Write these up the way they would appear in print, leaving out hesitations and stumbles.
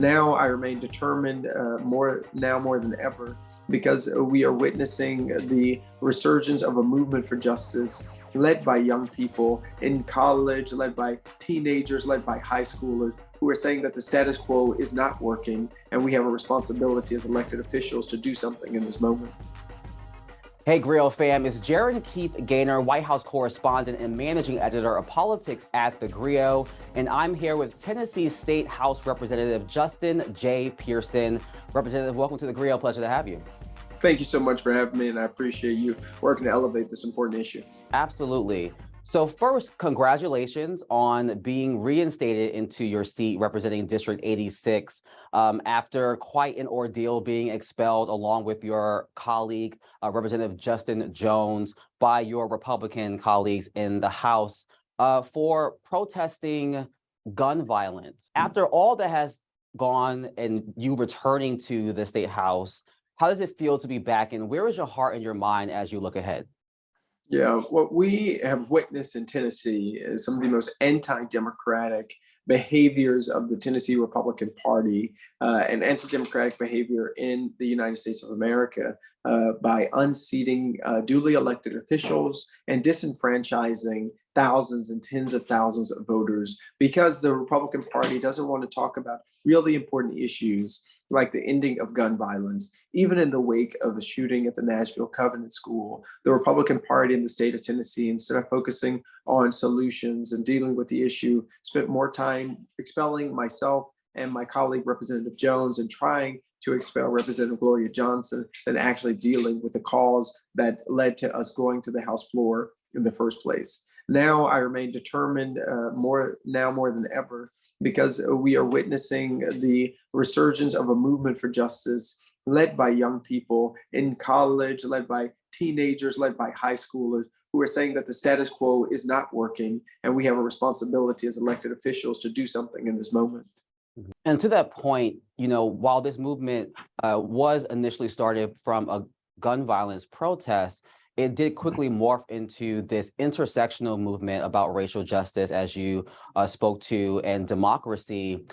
Now I remain determined more than ever because we are witnessing the resurgence of a movement for justice led by young people in college, led by teenagers, led by high schoolers who are saying that the status quo is not working and we have a responsibility as elected officials to do something in this moment. Hey, Grill fam, it's Gerren Gaynor, White House correspondent and managing editor of politics at theGrio, and I'm here with Tennessee State House Representative Justin J. Pearson. Representative, welcome to theGrio. Pleasure to have you. Thank you so much for having me, and I appreciate you working to elevate this important issue. Absolutely. So first, congratulations on being reinstated into your seat representing District 86 after quite an ordeal being expelled along with your colleague, Representative Justin Jones, by your Republican colleagues in the House for protesting gun violence. After all that has gone and you returning to the State House, how does it feel to be back, and where is your heart and your mind as you look ahead? Yeah, what we have witnessed in Tennessee is some of the most anti-democratic behaviors of the Tennessee Republican Party and anti-democratic behavior in the United States of America by unseating duly elected officials and disenfranchising thousands and tens of thousands of voters because the Republican Party doesn't want to talk about really important issues like the ending of gun violence. Even in the wake of the shooting at the Nashville Covenant School, the Republican Party in the state of Tennessee, instead of focusing on solutions and dealing with the issue, spent more time expelling myself and my colleague, Representative Jones, and trying to expel Representative Gloria Johnson than actually dealing with the cause that led to us going to the House floor in the first place. Now I remain determined more than ever because we are witnessing the resurgence of a movement for justice led by young people in college, led by teenagers, led by high schoolers who are saying that the status quo is not working and we have a responsibility as elected officials to do something in this moment. And to that point, while this movement was initially started from a gun violence protest, it did quickly morph into this intersectional movement about racial justice, as you spoke to, and democracy.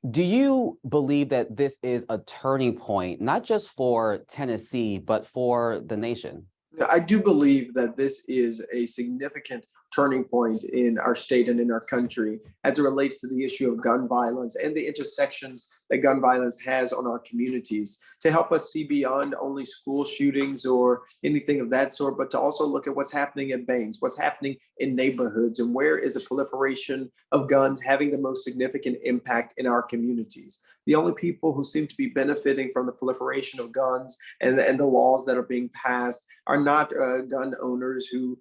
Do you believe that this is a turning point, not just for Tennessee, but for the nation? I do believe that this is a significant turning point in our state and in our country as it relates to the issue of gun violence and the intersections that gun violence has on our communities, to help us see beyond only school shootings or anything of that sort, but to also look at what's happening at banks, what's happening in neighborhoods, and where is the proliferation of guns having the most significant impact in our communities. The only people who seem to be benefiting from the proliferation of guns and the laws that are being passed are not gun owners who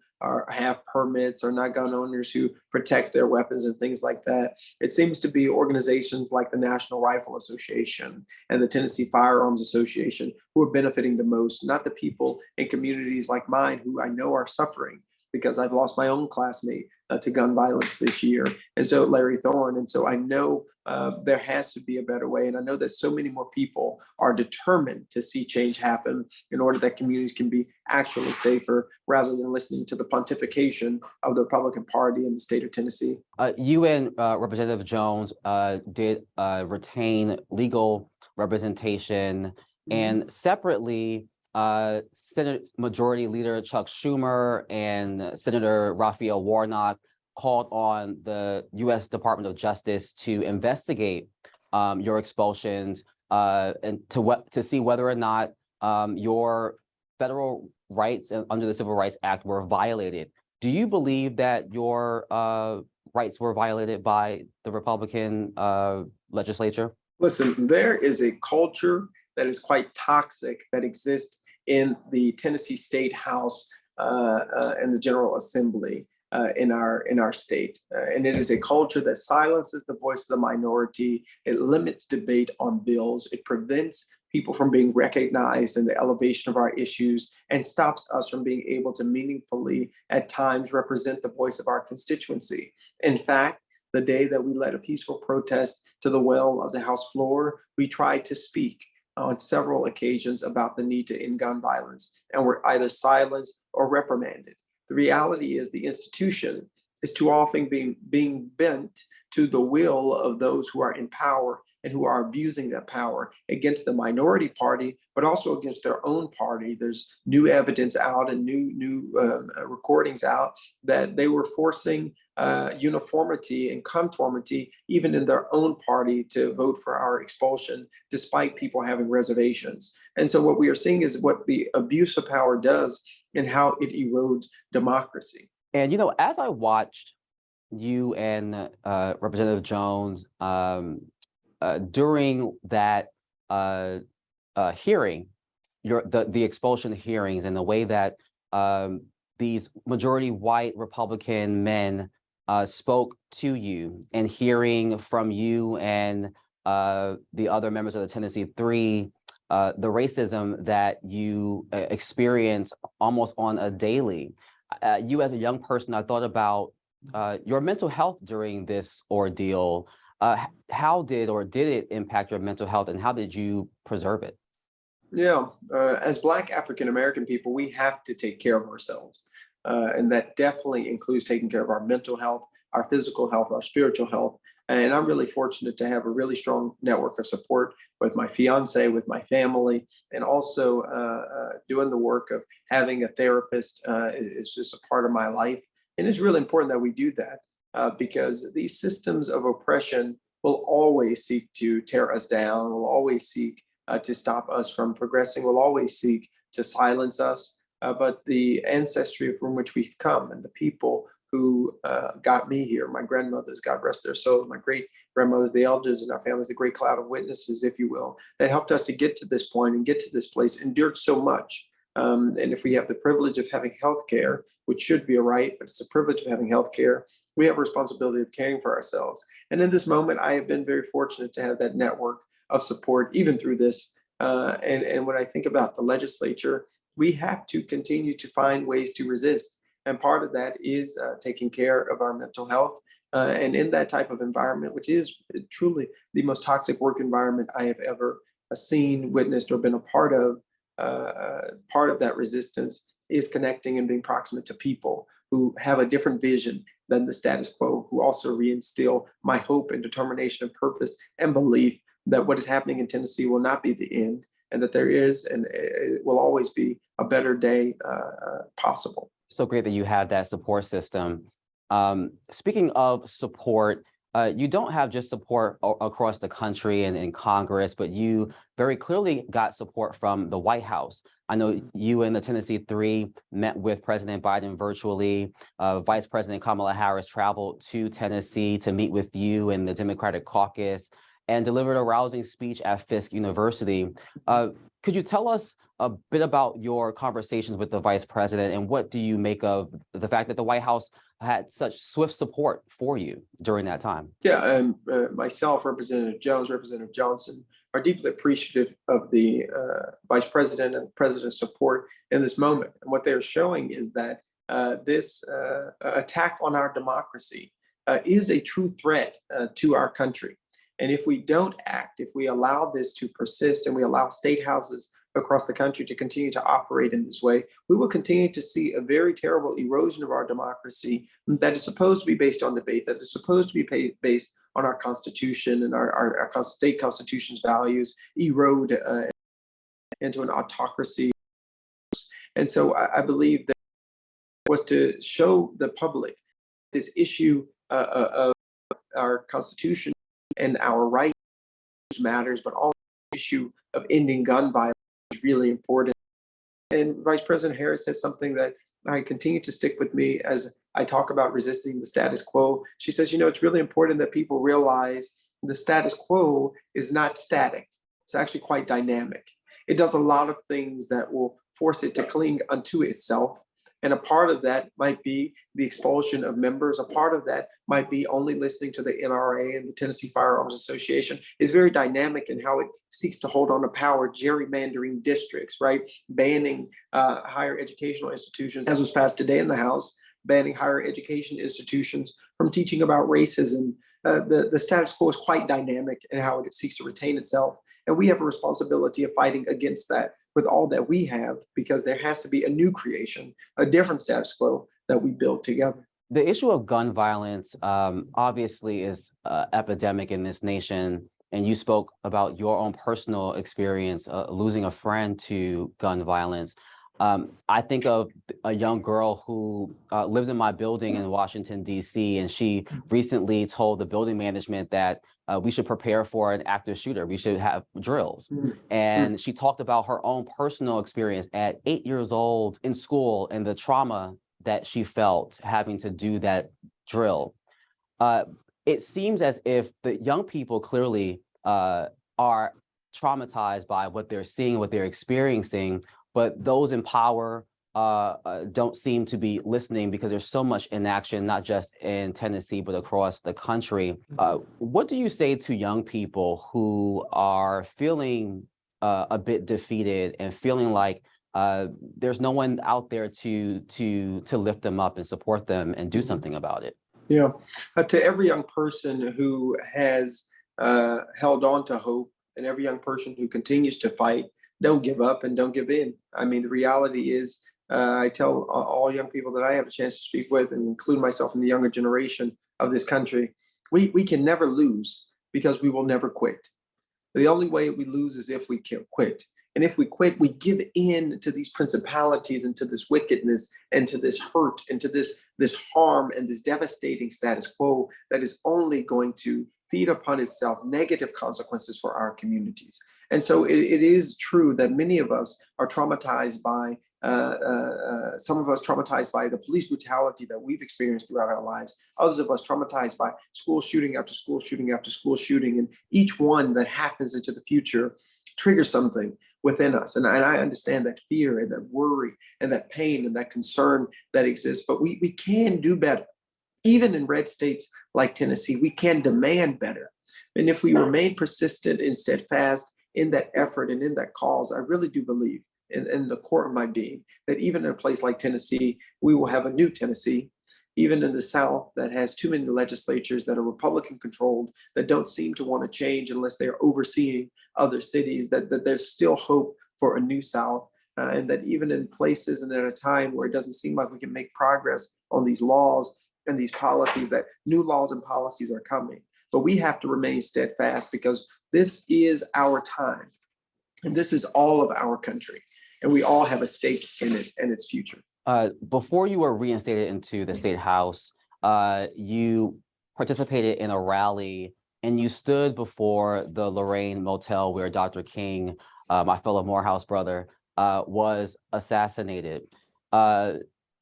have permits, or not gun owners who protect their weapons and things like that. It seems to be organizations like the National Rifle Association and the Tennessee Firearms Association who are benefiting the most, not the people in communities like mine who I know are suffering, because I've lost my own classmate to gun violence this year, and so Larry Thorne. And so I know there has to be a better way. And I know that so many more people are determined to see change happen in order that communities can be actually safer, rather than listening to the pontification of the Republican Party in the state of Tennessee. You and Representative Jones did retain legal representation, and separately, Senate Majority Leader Chuck Schumer and Senator Raphael Warnock called on the U.S. Department of Justice to investigate your expulsions and to see whether or not your federal rights under the Civil Rights Act were violated. Do you believe that your rights were violated by the Republican legislature? Listen, there is a culture that is quite toxic that exists in the Tennessee State House and the General Assembly in our state. And it is a culture that silences the voice of the minority. It limits debate on bills. It prevents people from being recognized in the elevation of our issues, and stops us from being able to meaningfully, at times, represent the voice of our constituency. In fact, the day that we led a peaceful protest to the well of the House floor, we tried to speak on several occasions about the need to end gun violence, and were either silenced or reprimanded. The reality is the institution is too often being bent to the will of those who are in power and who are abusing that power against the minority party, but also against their own party. There's new evidence out and new recordings out that they were forcing uniformity and conformity even in their own party to vote for our expulsion, despite people having reservations. And so what we are seeing is what the abuse of power does and how it erodes democracy. And, as I watched you and Representative Jones during that hearing, the expulsion hearings, and the way that these majority white Republican men spoke to you, and hearing from you and the other members of the Tennessee Three, the racism that you experience almost on a daily. You as a young person, I thought about your mental health during this ordeal. How did it impact your mental health, and how did you preserve it? Yeah, as Black African American people, we have to take care of ourselves. And that definitely includes taking care of our mental health, our physical health, our spiritual health. And I'm really fortunate to have a really strong network of support with my fiance, with my family, and also doing the work of having a therapist is just a part of my life. And it's really important that we do that because these systems of oppression will always seek to tear us down, will always seek to stop us from progressing, will always seek to silence us. But the ancestry from which we've come and the people who got me here, my grandmothers, God rest their souls, my great grandmothers, the elders in our families, the great cloud of witnesses, if you will, that helped us to get to this point and get to this place, endured so much. And if we have the privilege of having health care, which should be a right, but it's a privilege of having health care, we have a responsibility of caring for ourselves. And in this moment, I have been very fortunate to have that network of support, even through this. And when I think about the legislature, we have to continue to find ways to resist. And part of that is taking care of our mental health. And in that type of environment, which is truly the most toxic work environment I have ever seen, witnessed, or been a part of that resistance is connecting and being proximate to people who have a different vision than the status quo, who also reinstill my hope and determination and purpose and belief that what is happening in Tennessee will not be the end, and that there is and it will always be a better day possible. So great that you have that support system. Speaking of support, you don't have just support across the country and in Congress, but you very clearly got support from the White House. I know you and the Tennessee Three met with President Biden virtually. Vice President Kamala Harris traveled to Tennessee to meet with you and the Democratic caucus and delivered a rousing speech at Fisk University. Could you tell us a bit about your conversations with the vice president, and what do you make of the fact that the White House had such swift support for you during that time? Yeah, myself, Representative Jones, Representative Johnson are deeply appreciative of the vice president and the president's support in this moment. And what they're showing is that this attack on our democracy is a true threat to our country. And if we don't act, if we allow this to persist and we allow state houses across the country to continue to operate in this way, we will continue to see a very terrible erosion of our democracy that is supposed to be based on debate, that is supposed to be based on our Constitution and our state constitution's values, erode into an autocracy. And so I believe that was to show the public this issue of our Constitution and our rights matters, but also the issue of ending gun violence is really important. And Vice President Harris says something that I continue to stick with me as I talk about resisting the status quo. She says, it's really important that people realize the status quo is not static. It's actually quite dynamic. It does a lot of things that will force it to cling unto itself. And a part of that might be the expulsion of members. A part of that might be only listening to the NRA and the Tennessee Firearms Association. Is very dynamic in how it seeks to hold on to power, gerrymandering districts, right? Banning higher educational institutions, as was passed today in the House, banning higher education institutions from teaching about racism. The status quo is quite dynamic in how it seeks to retain itself. And we have a responsibility of fighting against that with all that we have, because there has to be a new creation, a different status quo that we build together. The issue of gun violence obviously is epidemic in this nation. and you spoke about your own personal experience losing a friend to gun violence. I think of a young girl who lives in my building in Washington, D.C., and she recently told the building management that we should prepare for an active shooter. We should have drills. And she talked about her own personal experience at 8 years old in school and the trauma that she felt having to do that drill. It seems as if the young people clearly are traumatized by what they're seeing, what they're experiencing, but those in power don't seem to be listening because there's so much inaction, not just in Tennessee, but across the country. What do you say to young people who are feeling a bit defeated and feeling like there's no one out there to lift them up and support them and do something about it? Yeah, to every young person who has held on to hope, and every young person who continues to fight, don't give up and don't give in. I mean, the reality is, I tell all young people that I have a chance to speak with, and include myself in the younger generation of this country, we can never lose because we will never quit. The only way we lose is if we quit. And if we quit, we give in to these principalities and to this wickedness and to this hurt and to this harm and this devastating status quo that is only going to feed upon itself negative consequences for our communities. And so it is true that many of us are traumatized by some of us traumatized by the police brutality that we've experienced throughout our lives. Others of us traumatized by school shooting after school shooting after school shooting. And each one that happens into the future triggers something within us. And I understand that fear and that worry and that pain and that concern that exists, but we can do better. Even in red states like Tennessee, we can demand better. And if we remain persistent and steadfast in that effort and in that cause, I really do believe in the core of my being that even in a place like Tennessee, we will have a new Tennessee. Even in the South that has too many legislatures that are Republican controlled, that don't seem to want to change unless they're overseeing other cities, that there's still hope for a new South. And that even in places and at a time where it doesn't seem like we can make progress on these laws and these policies, that new laws and policies are coming. But we have to remain steadfast because this is our time. And this is all of our country. And we all have a stake in it and its future. Before you were reinstated into the state house, you participated in a rally and you stood before the Lorraine Motel where Dr. King, my fellow Morehouse brother, was assassinated.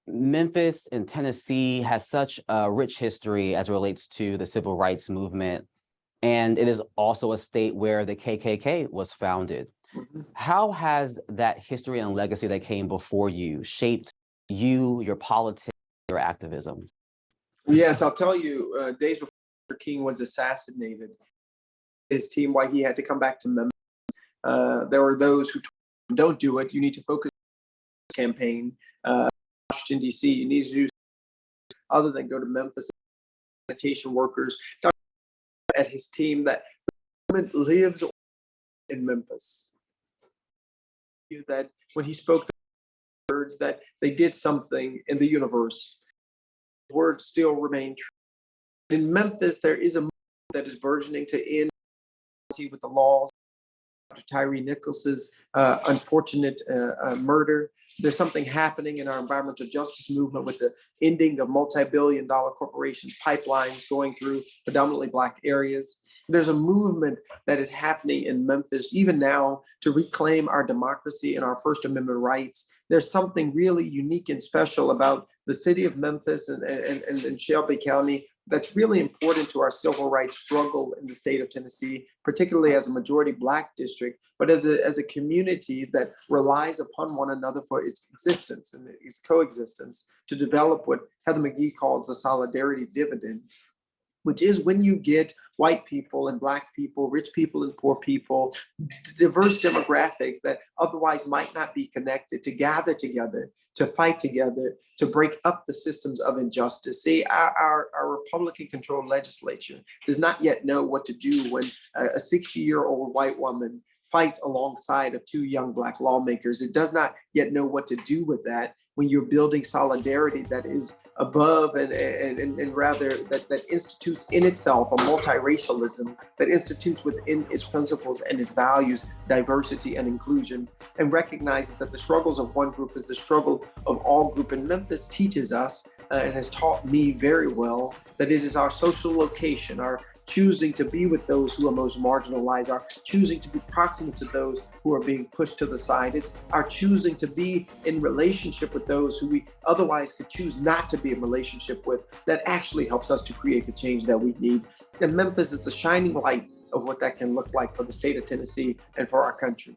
Memphis and Tennessee has such a rich history as it relates to the civil rights movement. And it is also a state where the KKK was founded. How has that history and legacy that came before you shaped you, your politics, your activism? Yes, I'll tell you, days before King was assassinated, his team, why he had to come back to Memphis. There were those who told him, don't do it. You need to focus on the campaign. Washington, D.C., you need to do other than go to Memphis. Sanitation workers, at his team, that the movement lives in Memphis. That when he spoke the words, that they did something in the universe. Words still remain true. In Memphis, there is a movement that is burgeoning to end with the laws. Dr. Tyree Nichols's unfortunate murder. There's something happening in our environmental justice movement with the ending of multi-billion-dollar corporations, pipelines going through predominantly Black areas. There's a movement that is happening in Memphis, even now, to reclaim our democracy and our First Amendment rights. There's something really unique and special about the city of Memphis and Shelby County that's really important to our civil rights struggle in the state of Tennessee, particularly as a majority Black district, but as a community that relies upon one another for its existence and its coexistence to develop what Heather McGhee calls the solidarity dividend, which is when you get white people and Black people, rich people and poor people, diverse demographics that otherwise might not be connected, to gather together, to fight together, to break up the systems of injustice. See, our Republican-controlled legislature does not yet know what to do when a 60-year-old white woman fights alongside of two young Black lawmakers. It does not yet know what to do with that when you're building solidarity that is above and rather that institutes in itself a multiracialism that institutes within its principles and its values diversity and inclusion, and recognizes that the struggles of one group is the struggle of all group. And Memphis teaches us and has taught me very well that it is our social location, our choosing to be with those who are most marginalized, our choosing to be proximate to those who are being pushed to the side. It's our choosing to be in relationship with those who we otherwise could choose not to be in relationship with that actually helps us to create the change that we need. And Memphis is a shining light of what that can look like for the state of Tennessee and for our country.